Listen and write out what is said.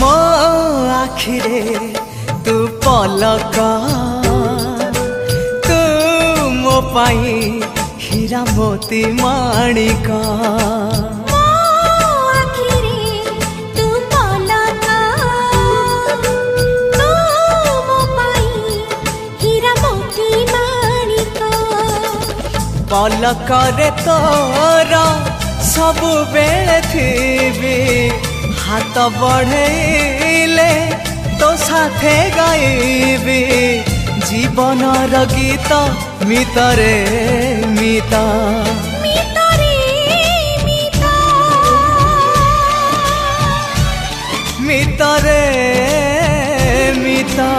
मो आखिरे तू पलक तू मो पाई हीरा मोती माणिक पलकरे तोर सबु बेले थी हाथ बढ़ेले तो साथे गाइबी जीवनर गीत मितरे मिता मितरे मिता।